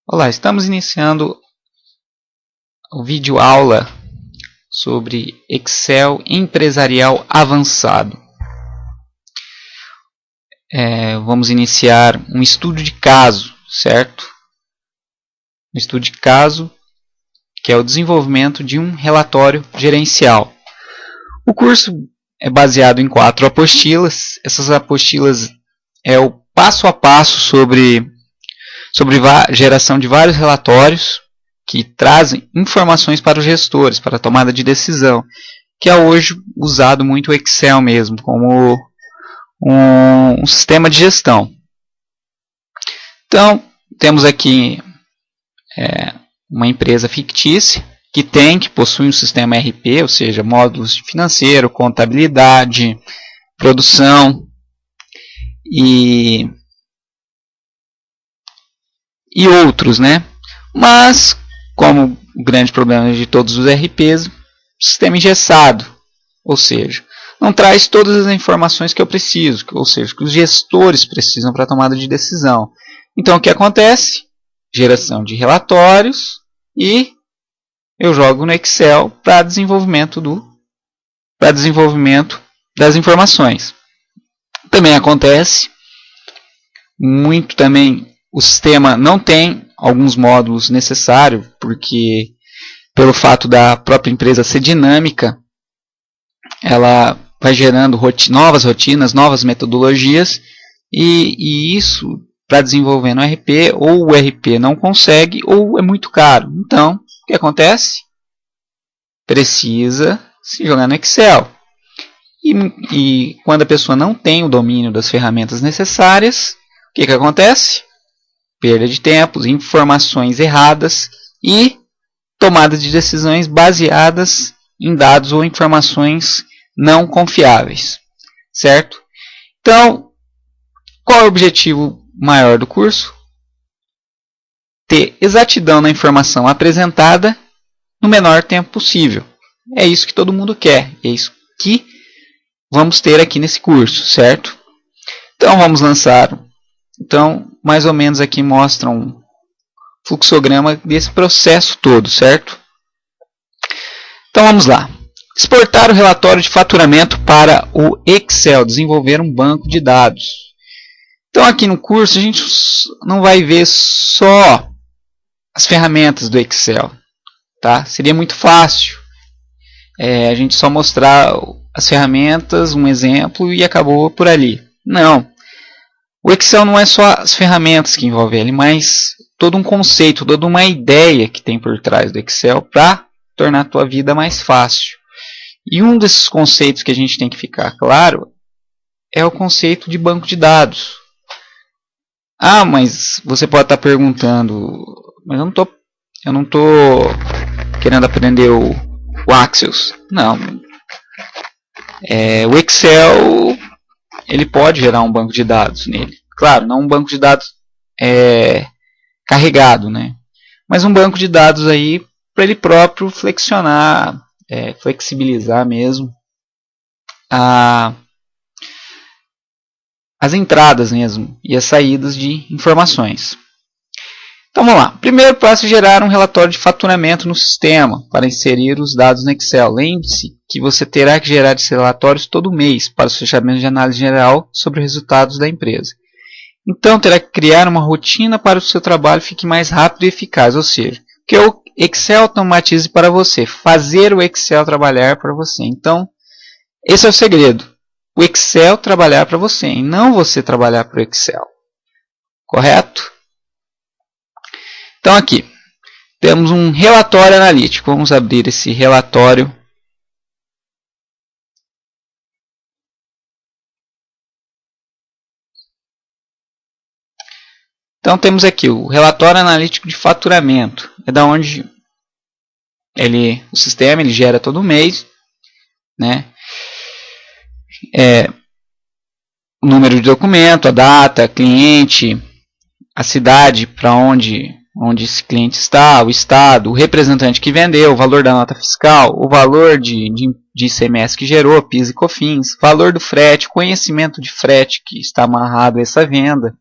Olá, estamos iniciando o vídeo aula sobre Excel empresarial avançado. Vamos iniciar um estudo de caso, certo? Um estudo de caso que é o desenvolvimento de um relatório gerencial. O curso é baseado em 4 apostilas. Essas apostilas é o passo a passo sobre geração de vários relatórios que trazem informações para os gestores, para a tomada de decisão, que é hoje usado muito o Excel mesmo, como um sistema de gestão. Então, temos aqui uma empresa fictícia que possui um sistema ERP, ou seja, módulos de financeiro, contabilidade, produção e outros, né? Mas, como o grande problema de todos os ERPs, sistema engessado, ou seja, não traz todas as informações que eu preciso, ou seja, que os gestores precisam para a tomada de decisão. Então, o que acontece? Geração de relatórios e eu jogo no Excel para desenvolvimento das informações. Também acontece muito também. O sistema não tem alguns módulos necessários, porque pelo fato da própria empresa ser dinâmica, ela vai gerando novas rotinas, novas metodologias, e isso para desenvolver no ERP, ou o ERP não consegue, ou é muito caro. Então, o que acontece? Precisa se jogar no Excel. E quando a pessoa não tem o domínio das ferramentas necessárias, o que acontece? Perda de tempo, informações erradas e tomada de decisões baseadas em dados ou informações não confiáveis, certo? Então, qual é o objetivo maior do curso? Ter exatidão na informação apresentada no menor tempo possível. É isso que todo mundo quer, é isso que vamos ter aqui nesse curso, certo? Então, vamos lançar. Então, mais ou menos aqui mostra um fluxograma desse processo todo, certo? Então, vamos lá. Exportar o relatório de faturamento para o Excel, desenvolver um banco de dados. Então, aqui no curso, a gente não vai ver só as ferramentas do Excel, tá? Seria muito fácil a gente só mostrar as ferramentas, um exemplo e acabou por ali. Não. O Excel não é só as ferramentas que envolvem ele, mas todo um conceito, toda uma ideia que tem por trás do Excel para tornar a tua vida mais fácil. E um desses conceitos que a gente tem que ficar claro é o conceito de banco de dados. Ah, mas você pode estar perguntando, mas eu não estou querendo aprender o Axios. Não. O Excel, ele pode gerar um banco de dados nele. Claro, não um banco de dados carregado, né? Mas um banco de dados aí para ele próprio flexionar, flexibilizar mesmo as entradas mesmo e as saídas de informações. Então vamos lá. Primeiro passo é gerar um relatório de faturamento no sistema para inserir os dados no Excel. Lembre-se que você terá que gerar esses relatórios todo mês para os fechamentos de análise geral sobre os resultados da empresa. Então terá que criar uma rotina para que o seu trabalho fique mais rápido e eficaz, ou seja, que o Excel automatize para você, fazer o Excel trabalhar para você. Então, esse é o segredo. O Excel trabalhar para você, e não você trabalhar para o Excel. Correto? Então aqui, temos um relatório analítico. Vamos abrir esse relatório. Então temos aqui o relatório analítico de faturamento. É da onde o sistema ele gera todo mês, né? O número de documento, a data, cliente, a cidade para onde esse cliente está, o estado, o representante que vendeu, o valor da nota fiscal, o valor de ICMS que gerou, PIS e COFINS, valor do frete, conhecimento de frete que está amarrado a essa venda,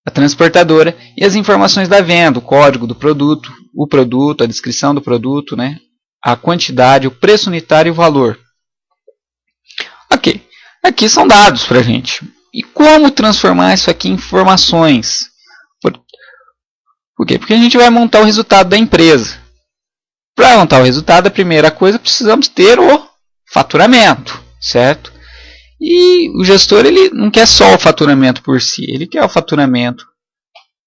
a transportadora e as informações da venda, o código do produto, o produto, a descrição do produto, né? A quantidade, o preço unitário e o valor. Ok, aqui são dados para a gente. E como transformar isso aqui em informações? Por quê? Porque a gente vai montar o resultado da empresa. Para montar o resultado, a primeira coisa, precisamos ter o faturamento, certo? E o gestor ele não quer só o faturamento por si, ele quer o faturamento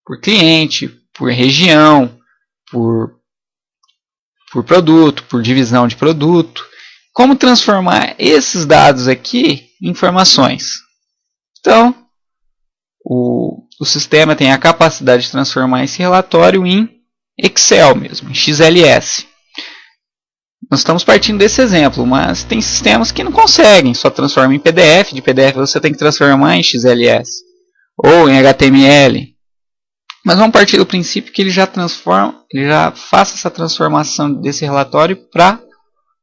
por cliente, por região, por produto, por divisão de produto. Como transformar esses dados aqui em informações? Então, o sistema tem a capacidade de transformar esse relatório em Excel mesmo, em XLS. Nós estamos partindo desse exemplo, mas tem sistemas que não conseguem, só transformam em PDF. De PDF você tem que transformar em XLS ou em HTML. Mas vamos partir do princípio que ele já faça essa transformação desse relatório para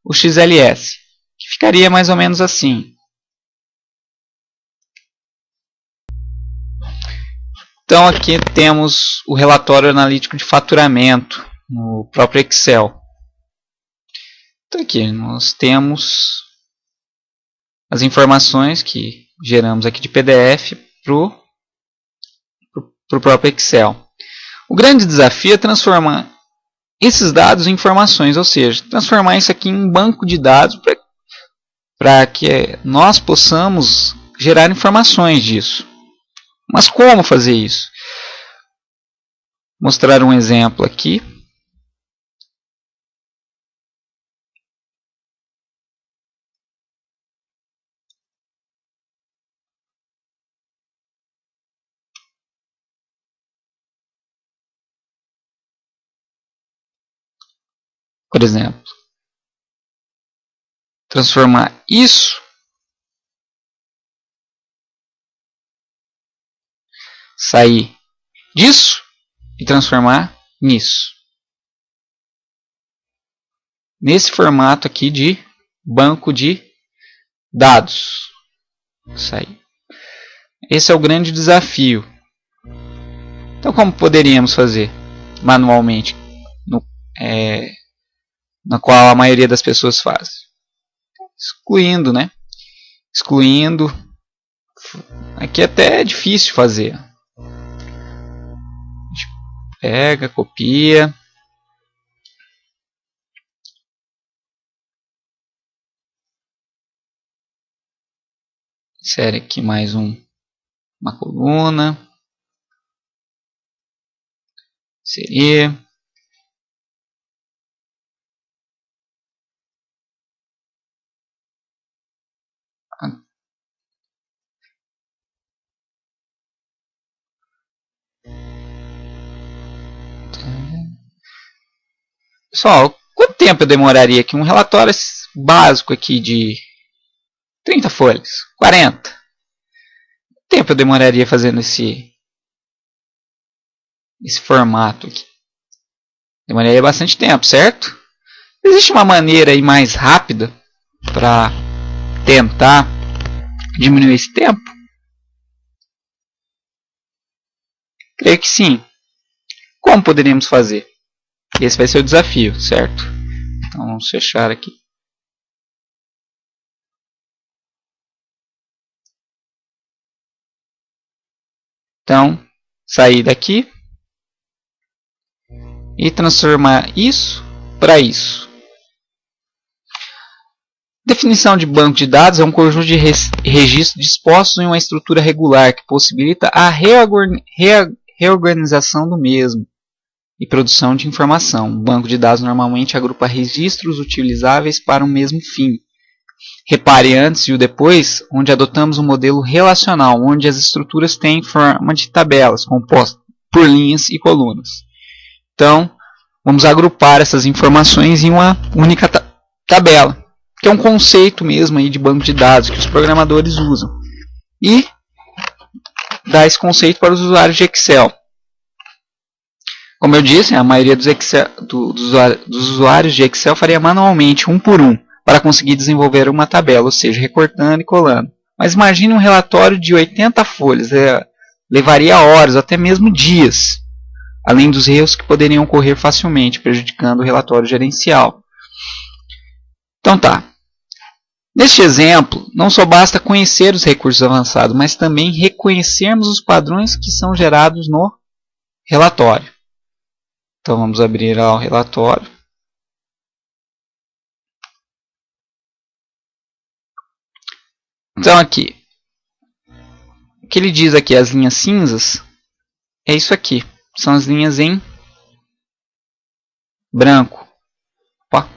o XLS, que ficaria mais ou menos assim. Então aqui temos o relatório analítico de faturamento no próprio Excel. Então aqui nós temos as informações que geramos aqui de PDF para o próprio Excel. O grande desafio é transformar esses dados em informações, ou seja, transformar isso aqui em um banco de dados para que nós possamos gerar informações disso. Mas como fazer isso? Vou mostrar um exemplo aqui. Por exemplo, transformar isso sair disso e transformar nisso. Nesse formato aqui de banco de dados. Sair. Esse é o grande desafio. Então, como poderíamos fazer manualmente, na qual a maioria das pessoas faz? Excluindo, né? Excluindo. Aqui até é difícil fazer. A gente pega, copia. Insere aqui mais uma coluna. Inserir. Pessoal, quanto tempo eu demoraria aqui? Um relatório básico aqui de 30 folhas, 40. Quanto tempo eu demoraria fazendo esse formato aqui? Demoraria bastante tempo, certo? Existe uma maneira aí mais rápida para tentar diminuir esse tempo? Creio que sim. Como poderíamos fazer? Esse vai ser o desafio, certo? Então vamos fechar aqui. Então, sair daqui e transformar isso para isso. Definição de banco de dados é um conjunto de registros dispostos em uma estrutura regular que possibilita a reorganização do mesmo e produção de informação. Um banco de dados normalmente agrupa registros utilizáveis para o mesmo fim. Repare antes e o depois, onde adotamos um modelo relacional, onde as estruturas têm forma de tabelas, compostas por linhas e colunas. Então, vamos agrupar essas informações em uma única tabela, que é um conceito mesmo aí de banco de dados que os programadores usam. E dar esse conceito para os usuários de Excel. Como eu disse, a maioria dos usuários de Excel faria manualmente, um por um, para conseguir desenvolver uma tabela, ou seja, recortando e colando. Mas imagine um relatório de 80 folhas. levaria horas, até mesmo dias, além dos erros que poderiam ocorrer facilmente, prejudicando o relatório gerencial. Então tá. Neste exemplo, não só basta conhecer os recursos avançados, mas também reconhecermos os padrões que são gerados no relatório. Então vamos abrir lá o relatório. Então aqui, o que ele diz aqui, as linhas cinzas, é isso aqui. São as linhas em branco. Opa.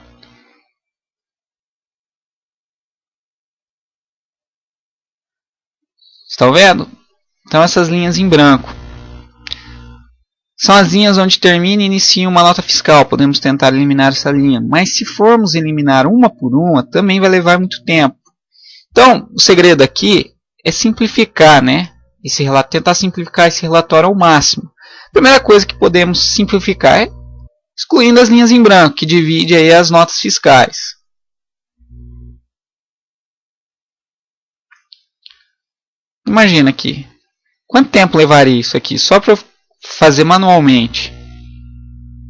Estão vendo? Então essas linhas em branco são as linhas onde termina e inicia uma nota fiscal. Podemos tentar eliminar essa linha. Mas se formos eliminar uma por uma, também vai levar muito tempo. Então, o segredo aqui é simplificar, né? Tentar simplificar esse relatório ao máximo. A primeira coisa que podemos simplificar é excluindo as linhas em branco, que divide aí as notas fiscais. Imagina aqui. Quanto tempo levaria isso aqui? Só para eu fazer manualmente.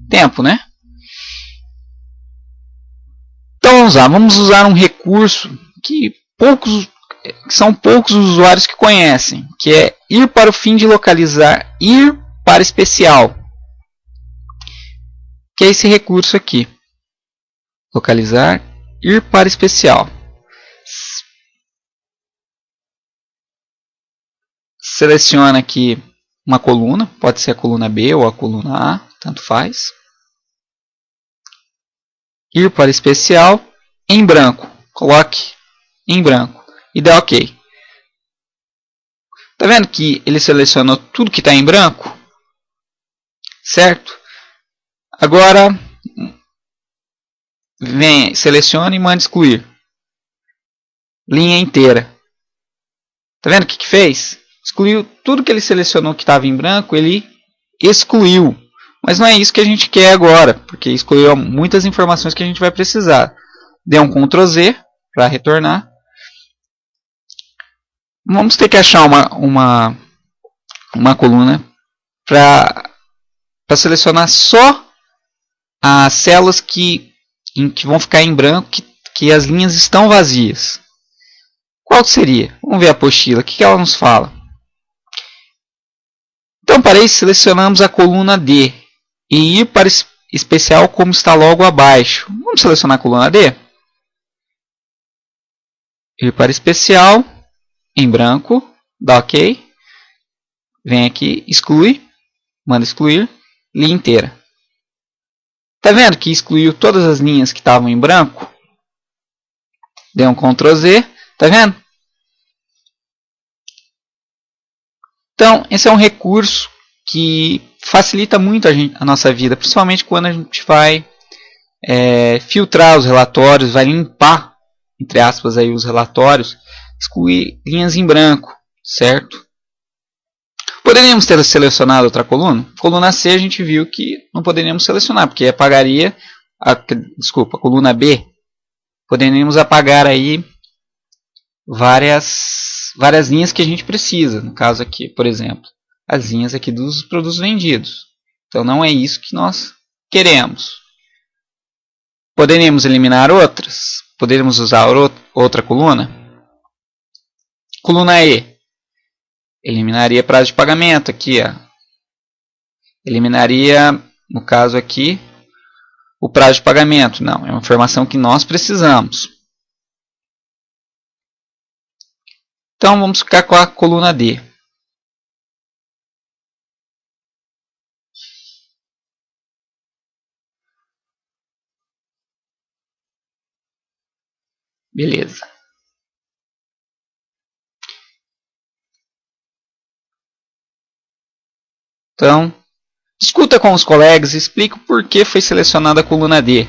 Tempo, né? Então vamos usar um recurso que são poucos os usuários que conhecem, que é ir para o fim de localizar, ir para especial, que é esse recurso aqui. Localizar, ir para especial. Seleciona aqui uma coluna, pode ser a coluna B ou a coluna A, tanto faz. Ir para especial, em branco. Coloque em branco e dá OK. Tá vendo que ele selecionou tudo que está em branco? Certo? Agora, selecione e mande excluir. Linha inteira. Tá vendo o que fez? Excluiu tudo que ele selecionou que estava em branco, ele excluiu. Mas não é isso que a gente quer agora, porque excluiu muitas informações que a gente vai precisar. Dê um Ctrl Z para retornar. Vamos ter que achar uma coluna para selecionar só as células que vão ficar em branco, que as linhas estão vazias. Qual seria? Vamos ver a apostila. O que ela nos fala? Então, para isso, selecionamos a coluna D e ir para especial como está logo abaixo. Vamos selecionar a coluna D. Ir para especial, em branco, dá OK. Vem aqui, exclui, manda excluir, linha inteira. Está vendo que excluiu todas as linhas que estavam em branco? Dê um Ctrl Z, está vendo? Então, esse é um recurso que facilita muito a nossa vida, principalmente quando a gente vai filtrar os relatórios, vai limpar, entre aspas, aí, os relatórios, excluir linhas em branco, certo? Poderíamos ter selecionado outra coluna? Coluna C a gente viu que não poderíamos selecionar, porque apagaria, a coluna B, poderíamos apagar aí várias linhas que a gente precisa. No caso aqui, por exemplo, as linhas aqui dos produtos vendidos. Então não é isso que nós queremos. Poderíamos eliminar outras? Poderíamos usar outra coluna? Coluna E. Eliminaria prazo de pagamento aqui. Ó. Eliminaria, no caso aqui, o prazo de pagamento. Não, é uma informação que nós precisamos. Então vamos ficar com a coluna D. Beleza. Então, discuta com os colegas e explique o porquê foi selecionada a coluna D.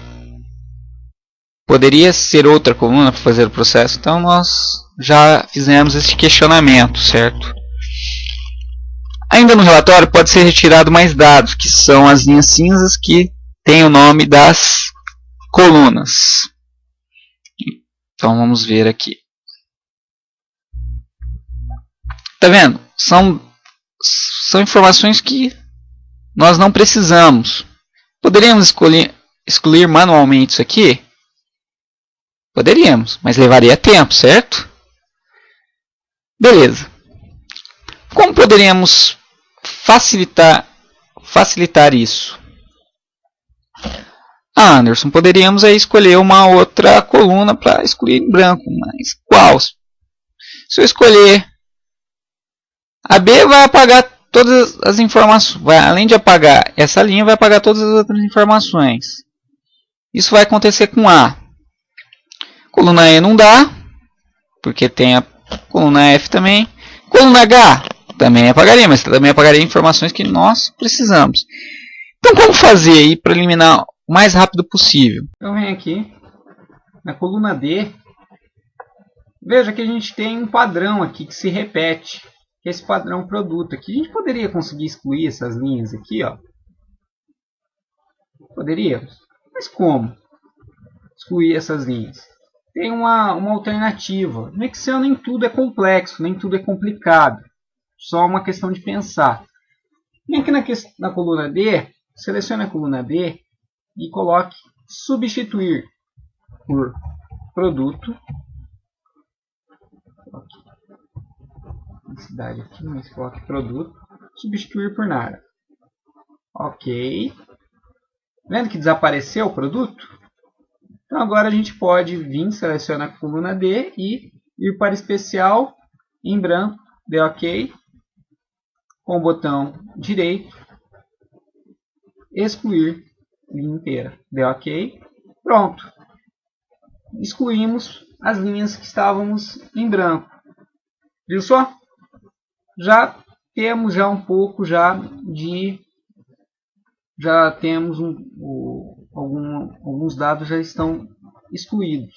Poderia ser outra coluna para fazer o processo? Então nós já fizemos esse questionamento, certo? Ainda no relatório pode ser retirado mais dados, que são as linhas cinzas que têm o nome das colunas. Então vamos ver aqui. Tá vendo? São são informações que nós não precisamos. Poderíamos excluir manualmente isso aqui? Poderíamos, mas levaria tempo, certo? Beleza. Como poderíamos facilitar isso? Anderson, poderíamos aí escolher uma outra coluna para excluir em branco, mas qual? Se eu escolher a B, vai apagar todas as informações. Além de apagar essa linha, vai apagar todas as outras informações. Isso vai acontecer com A. Coluna E não dá, porque tem a coluna F também. Coluna H também apagaria, mas também apagaria informações que nós precisamos. Então, como fazer aí para eliminar o mais rápido possível? Eu venho aqui na coluna D. Veja que a gente tem um padrão aqui que se repete, que é esse padrão produto aqui. A gente poderia conseguir excluir essas linhas aqui, ó. Poderíamos. Mas como excluir essas linhas? Tem uma alternativa. No Excel nem tudo é complexo, nem tudo é complicado. Só uma questão de pensar. Vem aqui na coluna D, selecione a coluna D e coloque substituir por produto. Densidade aqui, mas coloque produto. Substituir por nada. Ok. Vendo que desapareceu o produto? Então agora a gente pode vir, selecionar a coluna D e ir para especial, em branco, dê OK, com o botão direito, excluir linha inteira, dê OK, pronto. Excluímos as linhas que estávamos em branco. Viu só? Já temos um pouco já temos alguns dados já estão excluídos.